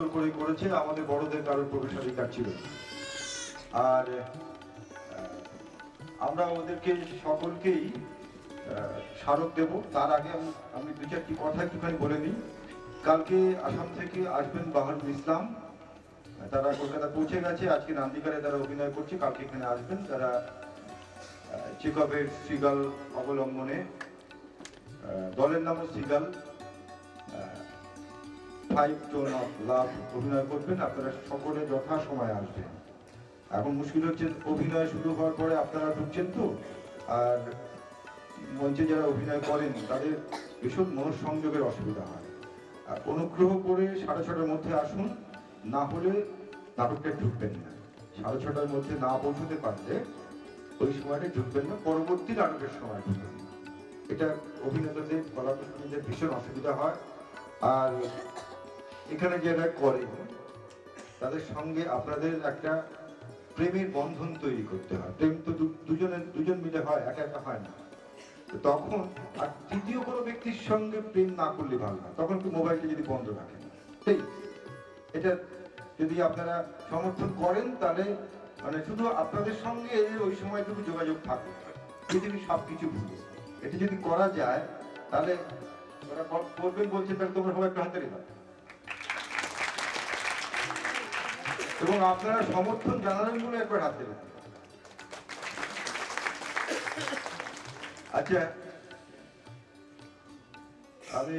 করে করেছে, আমাদের বড়দের কারোর প্রবেশাধিকার ছিল। আর আমরা ওদেরকে সকলকেই স্মারক দেব। তার আগে আমি দু চারটি কথা একটুখানি বলে নিই। কালকে আসাম থেকে আসবেন বাহারুল ইসলাম, তারা কলকাতা পৌঁছে গেছে। আজকে নান্দিকারে তারা অভিনয় করছে, কালকে এখানে আসবেন। তারা চেকআপের সিগাল অবলম্বনে, দলের নামও সিগাল, 5 টোন অফ লাভ অভিনয় করবেন। আপনারা সকলে যথা সময় আসবেন। এখন মুশকিল হচ্ছে অভিনয় শুরু হওয়ার পরে আপনারা ঢুকছেন তো, আর মঞ্চে যারা অভিনয় করেন তাদের ভীষণ মনঃসংযোগের অসুবিধা হয়। আর অনুগ্রহ করে 6:30টার মধ্যে আসুন, না হলে নাটকটা ঢুকবেন না। 6:30টার মধ্যে না পৌঁছতে পারলে ওই সময়টা ঢুকবেন না, পরবর্তী নাটকের সময় ঢুকবেন। এটা অভিনেতাদের, কলাকুশলীদের ভীষণ অসুবিধা হয়। আর এখানে যারা করে তাদের সঙ্গে আপনাদের একটা প্রেমের বন্ধন তৈরি করতে হয়। প্রেম তো দুজন মিলে হয়, একা একা হয় না। তখন আর তৃতীয় কোনো ব্যক্তির সঙ্গে প্রেম না করলে ভালো না, তখন কি মোবাইলটা যদি বন্ধ রাখেন, সেই এটা যদি আপনারা সমর্থন করেন তাহলে মানে শুধু আপনাদের সঙ্গে ওই সময়টুকু যোগাযোগ থাকবে, পৃথিবীর সবকিছু ভুলে। এটা যদি করা যায় তাহলে ওরা করবেন বলছে, তাহলে তোমরা সবাই একটু হাতে রেখা। এবং আপনারা সমর্থন জানালেন বলে একবার হাতে রেখা। আচ্ছা, আমি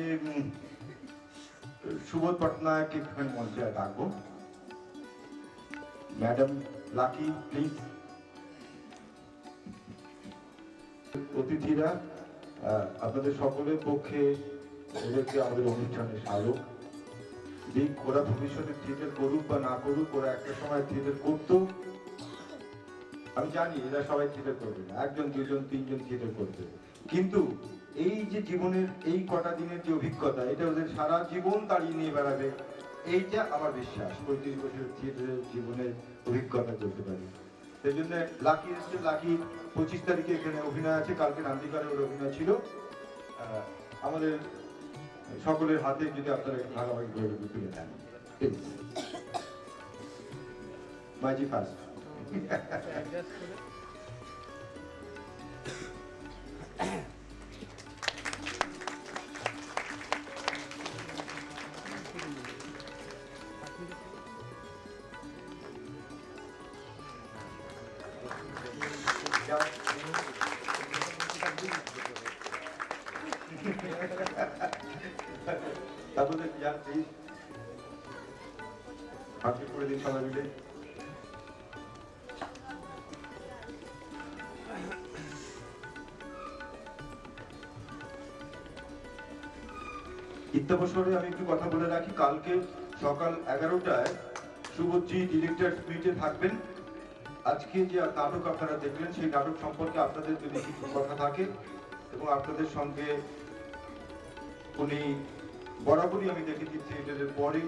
সুবোধ পটনায়ক একটুখানি মঞ্চে ডাকবো। Madam lucky, please. অতিথিরা, আপনাদের সকলের পক্ষে ওদেরকে আমাদের অনুষ্ঠানে স্বাগত দিক। ওরা ভবিষ্যতে থিয়েটার করুক বা না করুক, ওরা একটা সময় থিয়েটার করতো। আমি জানি এরা সবাই থিয়েটার করবে না, 1 জন 2 জন 3 জন থিয়েটার করবে, কিন্তু এই যে জীবনের এই কটা দিনের যে অভিজ্ঞতা, এটা ওদের সারা জীবন তাড়িয়ে নিয়ে বেড়াবে, এইটা আমার বিশ্বাস। 35 বছরের থিয়েটারের জীবনের অভিজ্ঞতা করতে পারি। সেই জন্য লাকি এসছে। লাকি 25 তারিখে এখানে অভিনয় আছে, কালকে নান্দিকারে ওর অভিনয় ছিল। আমাদের সকলের হাতে যদি আপনারা ভাগাভাগি করে তুলে দেন, মাইজি ফার্স্ট। তারপরে জানছি আপনি করে দিন সবাই মিলে। ইত্যবসরে আমি একটু কথা বলে রাখি, কালকে সকাল 11টায় সুবোধজি ডিরেক্টর মিটে থাকবেন। আজকে যে নাটক আপনারা দেখলেন, সেই নাটক সম্পর্কে আপনাদের যদি কিছু কথা থাকে, এবং আপনাদের সঙ্গে উনি বরাবরই আমি দেখেছি থিয়েটারের পরে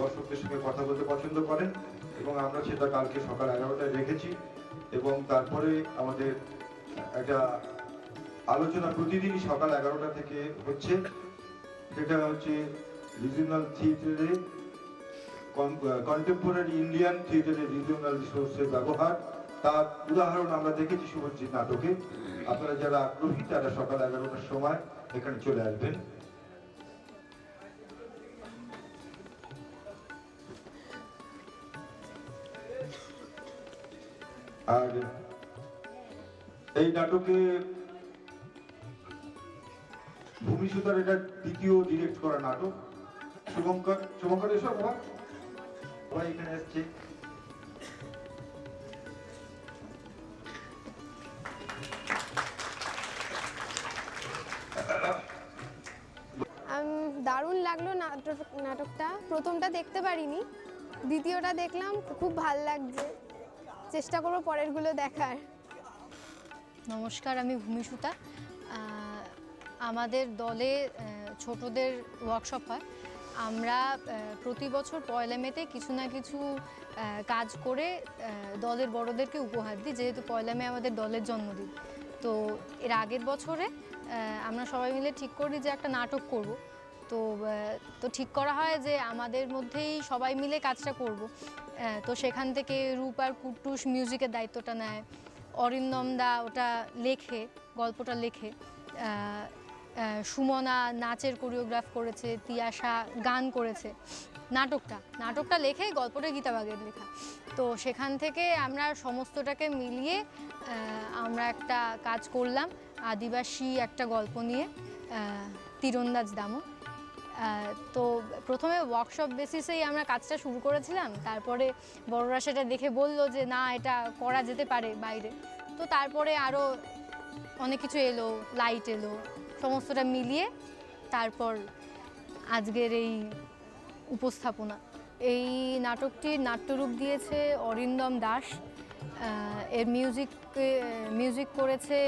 দর্শকদের সঙ্গে কথা বলতে পছন্দ করেন, এবং আমরা সেটা কালকে সকাল 11টায় রেখেছি। এবং তারপরে আমাদের একটা আলোচনা প্রতিদিনই সকাল 11টা থেকে হচ্ছে, সেটা হচ্ছে রিজিওনাল থিয়েটারে, কন্টেম্পোরারি ইন্ডিয়ান থিয়েটারে রিজিওনাল রিসোর্সের ব্যবহার। তার উদাহরণ আমরা দেখেছি শুভজিৎ নাটকে। আপনারা যারা আগ্রহী তারা সকাল 11টার সময় এখানে চলে আসবেন। আর এই নাটকে ভূমিসুতার এটা দ্বিতীয় ডিরেক্ট করা নাটক। শুভঙ্কর এসব সবাই এখানে এসছে। দারুণ লাগলো নাটকটা। প্রথমটা দেখতে পারিনি, দ্বিতীয়টা দেখলাম, খুব ভাল লাগছে। চেষ্টা করবো পরেরগুলো দেখার। নমস্কার, আমি ভূমিসুতা। আমাদের দলে ছোটদের ওয়ার্কশপ হয়। আমরা প্রতি বছর 1 মেতে কিছু না কিছু কাজ করে দলের বড়দেরকে উপহার দিই, যেহেতু 1 মে আমাদের দলের জন্মদিন। তো এর আগের বছরে আমরা সবাই মিলে ঠিক করি যে একটা নাটক করব। তো ঠিক করা হয় যে আমাদের মধ্যেই সবাই মিলে কাজটা করব। তো সেখান থেকে রূপ আর কুট্টুস মিউজিকের দায়িত্বটা নেয়, অরিন্দম দা ওটা লেখে, গল্পটা লেখে, সুমনা নাচের কোরিওগ্রাফ করেছে, তিয়াশা গান করেছে, নাটকটা লেখে, গল্পটা গীতা বাগের লেখা। তো সেখান থেকে আমরা সমস্তটাকে মিলিয়ে আমরা একটা কাজ করলাম, আদিবাসী একটা গল্প নিয়ে, তীরন্দাজ দামন। তো প্রথমে ওয়ার্কশপ বেসিসেই আমরা কাজটা শুরু করেছিলাম, তারপরে বড়রা সেটা দেখে বলল যে না, এটা করা যেতে পারে বাইরে। তো তারপরে আরও অনেক কিছু এলো, লাইট এলো, সমস্তটা মিলিয়ে তারপর আজকের এই উপস্থাপনা। এই নাটকটির নাট্যরূপ দিয়েছে অরিন্দম দাস, এর মিউজিক করেছে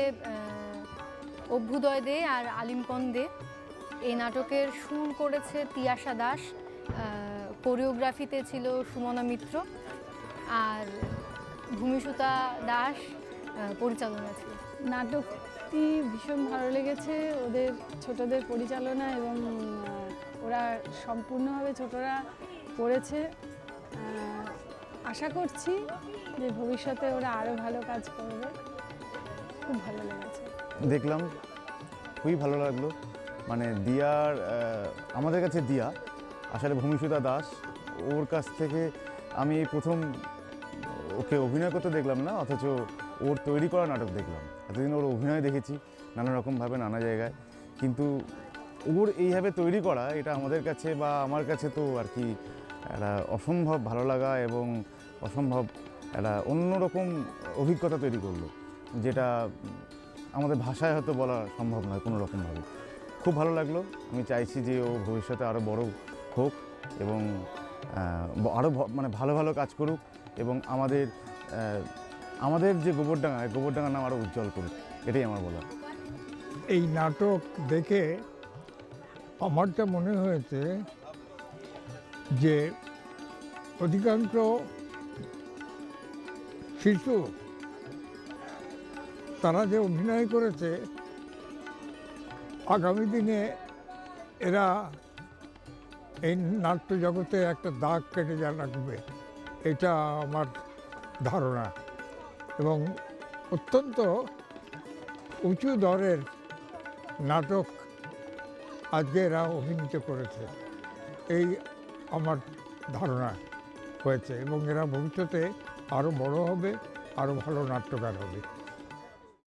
অভ্যুদয় দে আর আলিমপন দে। এই নাটকের সুর করেছে তিয়াশা দাস, কোরিওগ্রাফিতে ছিল সুমনা মিত্র, আর ভূমিসুতা দাস পরিচালনা ছিল। নাটকটি ভীষণ ভালো লেগেছে, ওদের ছোটদের পরিচালনা, এবং ওরা সম্পূর্ণভাবে ছোটরা করেছে। আশা করছি যে ভবিষ্যতে ওরা আরও ভালো কাজ করবে। খুব ভালো লেগেছে, দেখলাম, খুবই ভালো লাগলো। মানে দিয়ার, আমাদের কাছে দিয়া আসলে ভূমিসুতা দাস, ওর কাছ থেকে আমি এই প্রথম ওকে অভিনয় করতে দেখলাম না, অথচ ওর তৈরি করা নাটক দেখলাম। এতদিন ওর অভিনয় দেখেছি নানা রকমভাবে নানা জায়গায়, কিন্তু ওর এইভাবে তৈরি করা, এটা আমাদের কাছে বা আমার কাছে তো আর কি একটা অসম্ভব ভালো লাগা এবং অসম্ভব একটা অন্যরকম অভিজ্ঞতা তৈরি করলো, যেটা আমাদের ভাষায় হয়তো বলা সম্ভব নয় কোনো রকমভাবে। খুব ভালো লাগলো। আমি চাইছি যে ও ভবিষ্যতে আরও বড় হোক এবং আরও মানে ভালো ভালো কাজ করুক, এবং আমাদের যে গোবরডাঙ্গার নাম আরও উজ্জ্বল করুক, এটাই আমার বলা। এই নাটক দেখে আমার যা মনে হয়েছে যে অধিকাংশ শিশু তারা যে অভিনয় করেছে, আগামী দিনে এরা এই নাট্য জগতে একটা দাগ কেটে যা রাখবে, এটা আমার ধারণা। এবং অত্যন্ত উঁচু দরের নাটক আজকে এরা অভিনীত করেছে, এই আমার ধারণা হয়েছে। এবং এরা ভবিষ্যতে আরও বড় হবে, আরও ভালো নাট্যকার হবে।